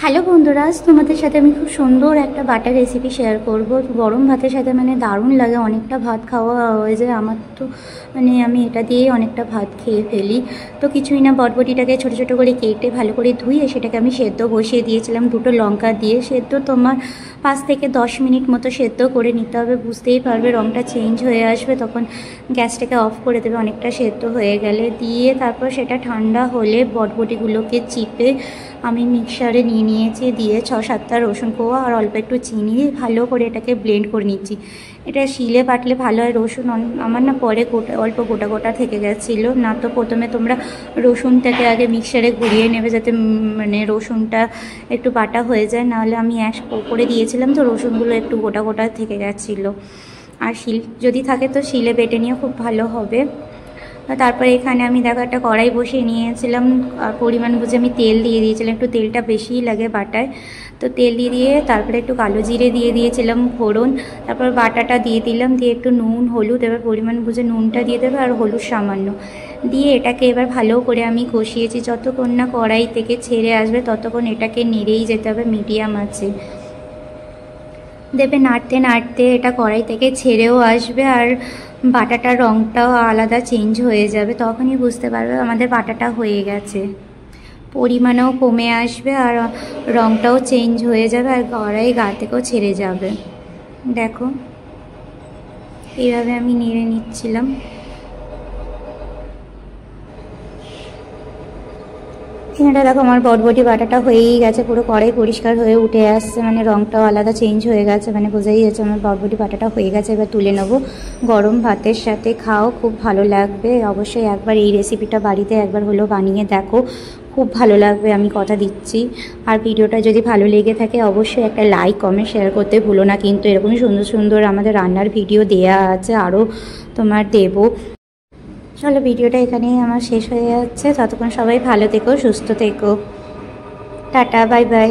Hello বন্ধুরা, আজ তোমাদের সাথে আমি খুব সুন্দর একটা বাটার রেসিপি শেয়ার করব। গরম ভাতের সাথে দারুণ লাগে, অনেকটা ভাত খাওয়া হয়ে যায় আমার তো। আমি এটা দিয়ে অনেকটা ভাত খেয়ে ফেলি। তো কিছুই না, বটবটিটাকে ছোটো ছোটো করে কেটে ভালো করে ধুয়ে সেটাকে আমি সেদ্ধ বসিয়ে দিয়েছিলাম দুটো লঙ্কা দিয়ে। সেদ্ধ তোমার 5 থেকে 10 মিনিট মতো সেদ্ধ করে নিতে হবে, বুঝতেই পারবে রঙটা চেঞ্জ হয়ে আসবে, তখন গ্যাসটাকে অফ করে দেবে অনেকটা সেদ্ধ হয়ে গেলে। দিয়ে তারপর সেটা ঠান্ডা হলে বটবটিগুলোকে চিপে আমি মিক্সারে নিয়েছি, দিয়ে 6-7টা রসুন কোয়া আর অল্প একটু চিনি ভালো করে এটাকে ব্লেন্ড করে নিচ্ছি। এটা শিলে বাটলে ভালো হয়। রসুন আমার পরে অল্প গোটা গোটা থেকে গেছিলো না, তো প্রথমে তোমরা রসুনটাকে আগে মিক্সারে ঘুরিয়ে নেবে যাতে রসুনটা একটু বাটা হয়ে যায়, নাহলে আমি এক করে দিয়েছিলাম তো রসুনগুলো একটু গোটা গোটা থেকে গেছিলো। আর শিল যদি থাকে তো শিলে বেটে নিয়ে খুব ভালো হবে। তারপরে এখানে আমি দেখো একটা কড়াই বসিয়ে নিয়েছিলাম, আর পরিমাণ বুঝে আমি তেল দিয়ে দিয়েছিলাম, একটু তেলটা বেশিই লাগে বাটায়। তো তেল দিয়ে তারপরে একটু কালো জিরে দিয়ে দিয়েছিলাম ফোড়ন, তারপর বাটাটা দিয়ে দিলাম, দিয়ে একটু নুন হলুদ এবার পরিমাণ বুঝে নুনটা দিয়ে দেবে আর হলুদ সামান্য দিয়ে এটাকে এবার ভালো করে আমি কষিয়েছি। যতক্ষণ না কড়াই থেকে ছেড়ে আসবে ততক্ষণ এটাকে নেড়েই যেতে হবে মিডিয়াম আঁচে। দেবে নাড়তে নাড়তে এটা কড়াই থেকে ছেড়েও আসবে আর বাটাটার রঙটাও আলাদা চেঞ্জ হয়ে যাবে, তখনই বুঝতে পারবে আমাদের বাটাটা হয়ে গেছে। পরিমাণও কমে আসবে আর রঙটাও চেঞ্জ হয়ে যাবে আর কড়াই গা থেকেও ছেড়ে যাবে। দেখো এইভাবে আমি নেড়ে নিচ্ছিলাম। এখানটা দেখো আমার বটবটি বাটাটা হয়েই গেছে, পুরো কড়াই পরিষ্কার হয়ে উঠে আসছে, রঙটাও আলাদা চেঞ্জ হয়ে গেছে, বোঝাই যাচ্ছে আমার বটবটি বাটাটা হয়ে গেছে। এবার তুলে নেবো, গরম ভাতের সাথে খাও, খুব ভালো লাগবে। অবশ্যই একবার এই রেসিপিটা বাড়িতে একবার হলেও বানিয়ে দেখো, খুব ভালো লাগবে, আমি কথা দিচ্ছি। আর ভিডিওটা যদি ভালো লেগে থাকে অবশ্যই একটা লাইক কমেন্ট শেয়ার করতে ভুলো না, কিন্তু এরকমই সুন্দর সুন্দর আমাদের রান্নার ভিডিও দেয়া আছে, আরও তোমার দেবো। চলো ভিডিওটা এখানেই আমার শেষ হয়ে যাচ্ছে, ততক্ষণ সবাই ভালো থেকো, সুস্থ থেকো, টাটা, বাই বাই।